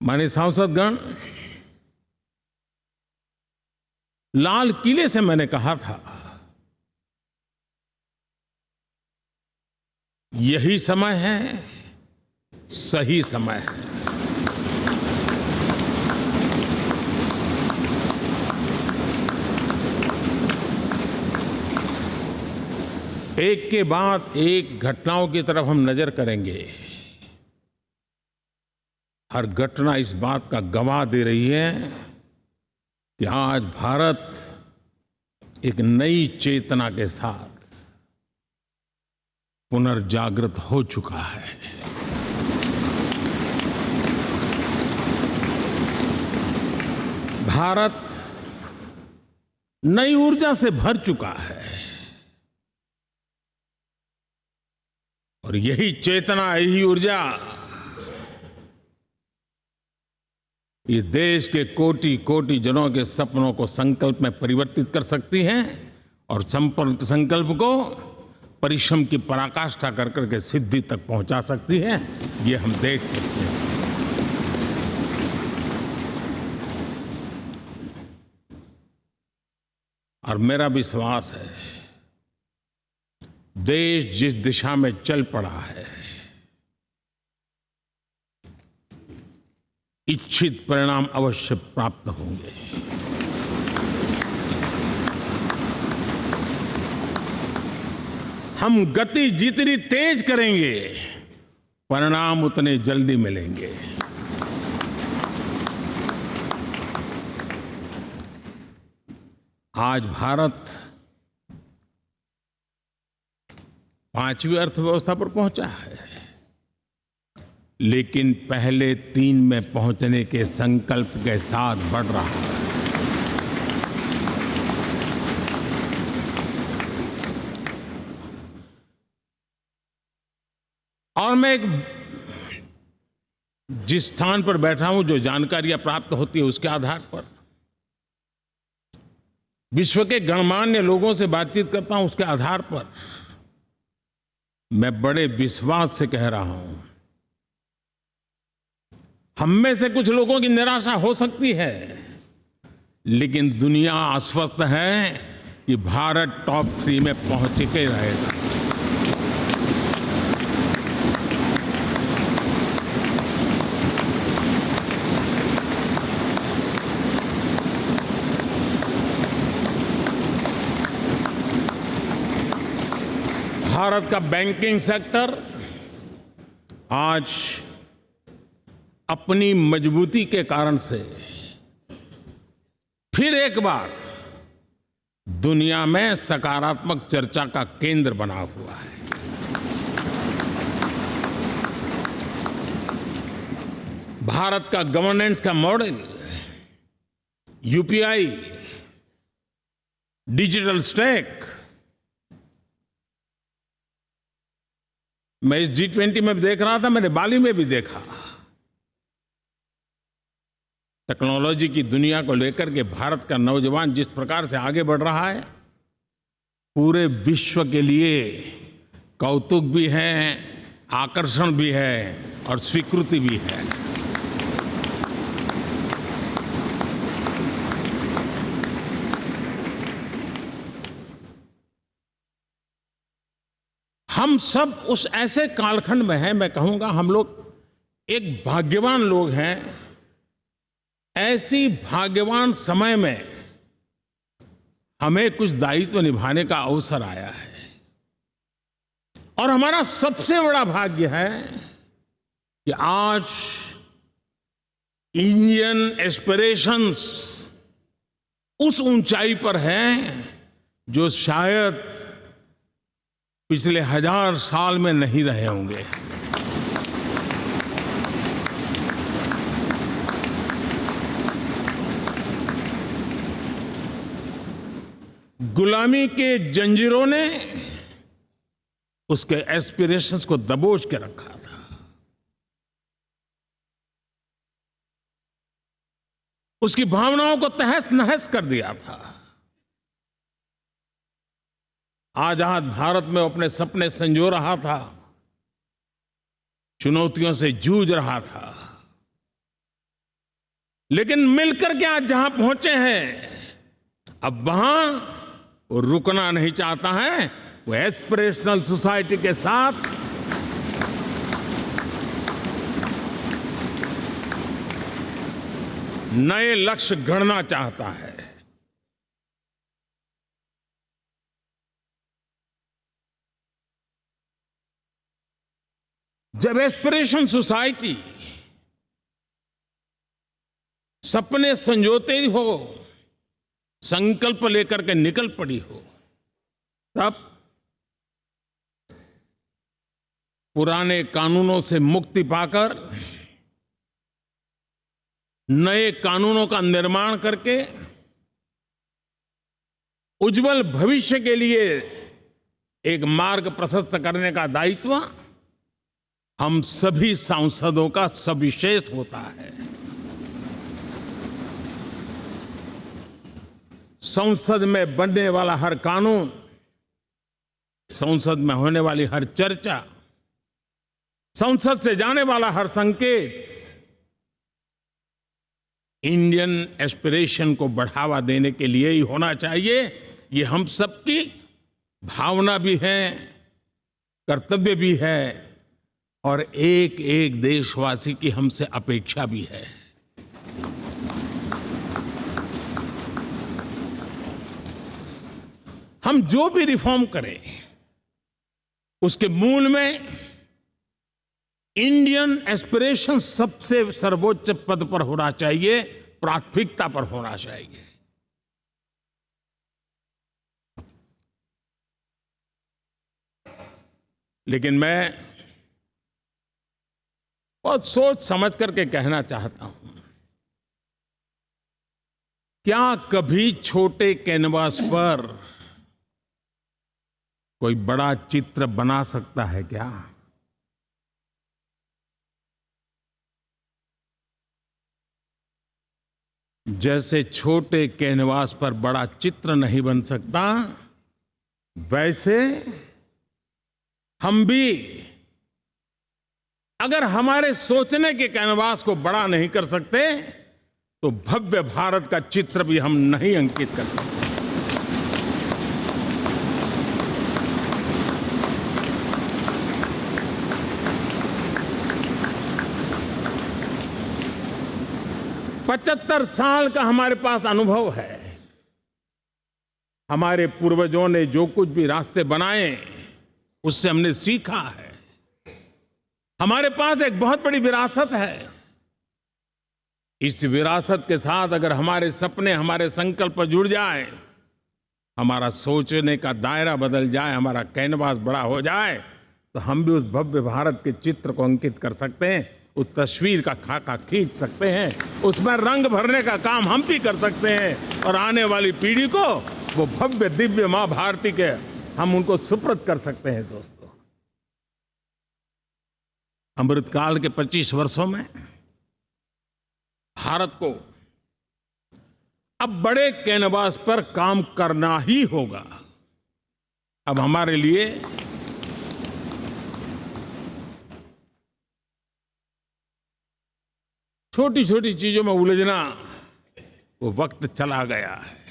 माननीय सांसदगण, लाल किले से मैंने कहा था यही समय है, सही समय है। एक के बाद एक घटनाओं की तरफ हम नजर करेंगे। हर घटना इस बात का गवाह दे रही है कि आज भारत एक नई चेतना के साथ पुनर्जागृत हो चुका है। भारत नई ऊर्जा से भर चुका है और यही चेतना, यही ऊर्जा इस देश के कोटि कोटि जनों के सपनों को संकल्प में परिवर्तित कर सकती है और संकल्प को परिश्रम की पराकाष्ठा कर करके सिद्धि तक पहुंचा सकती है। ये हम देख सकते हैं। और मेरा विश्वास है, देश जिस दिशा में चल पड़ा है, इच्छित परिणाम अवश्य प्राप्त होंगे। हम गति जितनी तेज करेंगे, परिणाम उतने जल्दी मिलेंगे। आज भारत 5वीं अर्थव्यवस्था पर पहुंचा है, लेकिन पहले 3 में पहुंचने के संकल्प के साथ बढ़ रहा है। और मैं जिस स्थान पर बैठा हूं, जो जानकारियां प्राप्त होती है, उसके आधार पर विश्व के गणमान्य लोगों से बातचीत करता हूं, उसके आधार पर मैं बड़े विश्वास से कह रहा हूं, हम में से कुछ लोगों की निराशा हो सकती है, लेकिन दुनिया आश्वस्त है कि भारत टॉप 3 में पहुंच के रहेगा। भारत का बैंकिंग सेक्टर आज अपनी मजबूती के कारण से फिर एक बार दुनिया में सकारात्मक चर्चा का केंद्र बना हुआ है। भारत का गवर्नेंस का मॉडल, यूपीआई, डिजिटल स्टैक, मैं इस G20 में देख रहा था, मैंने बाली में भी देखा। टेक्नोलॉजी की दुनिया को लेकर के भारत का नौजवान जिस प्रकार से आगे बढ़ रहा है, पूरे विश्व के लिए कौतुक भी है, आकर्षण भी है और स्वीकृति भी है। हम सब उस ऐसे कालखंड में हैं, मैं कहूंगा हम लोग एक भाग्यवान लोग हैं। ऐसी भाग्यवान समय में हमें कुछ दायित्व निभाने का अवसर आया है और हमारा सबसे बड़ा भाग्य है कि आज इंडियन एस्पिरेशंस उस ऊंचाई पर हैं जो शायद पिछले 1000 साल में नहीं रहे होंगे। गुलामी के जंजीरों ने उसके एस्पिरेशंस को दबोच के रखा था। उसकी भावनाओं को तहस नहस कर दिया था। आजाद भारत में अपने सपने संजो रहा था, चुनौतियों से जूझ रहा था। लेकिन मिलकर के आज जहां पहुंचे हैं, अब वहां वो रुकना नहीं चाहता है। वो एस्पिरेशनल सोसाइटी के साथ नए लक्ष्य गढ़ना चाहता है। जब एस्पिरेशन सोसाइटी सपने संजोते ही हो, संकल्प लेकर के निकल पड़ी हो, तब पुराने कानूनों से मुक्ति पाकर नए कानूनों का निर्माण करके उज्जवल भविष्य के लिए एक मार्ग प्रशस्त करने का दायित्व हम सभी सांसदों का सविशेष होता है। संसद में बनने वाला हर कानून, संसद में होने वाली हर चर्चा, संसद से जाने वाला हर संकेत इंडियन एस्पिरेशन को बढ़ावा देने के लिए ही होना चाहिए। ये हम सबकी भावना भी है, कर्तव्य भी है और एक एक देशवासी की हमसे अपेक्षा भी है। हम जो भी रिफॉर्म करें, उसके मूल में इंडियन एस्पिरेशन सबसे सर्वोच्च पद पर होना चाहिए, प्राथमिकता पर होना चाहिए। लेकिन मैं बहुत सोच समझ करके कहना चाहता हूं, क्या कभी छोटे कैनवास पर कोई बड़ा चित्र बना सकता है क्या? जैसे छोटे कैनवास पर बड़ा चित्र नहीं बन सकता, वैसे हम भी अगर हमारे सोचने के कैनवास को बड़ा नहीं कर सकते, तो भव्य भारत का चित्र भी हम नहीं अंकित कर सकते। पचहत्तर साल का हमारे पास अनुभव है। हमारे पूर्वजों ने जो कुछ भी रास्ते बनाए, उससे हमने सीखा है। हमारे पास एक बहुत बड़ी विरासत है। इस विरासत के साथ अगर हमारे सपने, हमारे संकल्प जुड़ जाए, हमारा सोचने का दायरा बदल जाए, हमारा कैनवास बड़ा हो जाए, तो हम भी उस भव्य भारत के चित्र को अंकित कर सकते हैं, उस तस्वीर का खाका खींच सकते हैं, उसमें रंग भरने का काम हम भी कर सकते हैं और आने वाली पीढ़ी को वो भव्य दिव्य मां भारती के हम उनको सुपुर्द कर सकते हैं। दोस्तों, अमृतकाल के 25 वर्षों में भारत को अब बड़े कैनवास पर काम करना ही होगा। अब हमारे लिए छोटी छोटी चीजों में उलझना, वो वक्त चला गया है।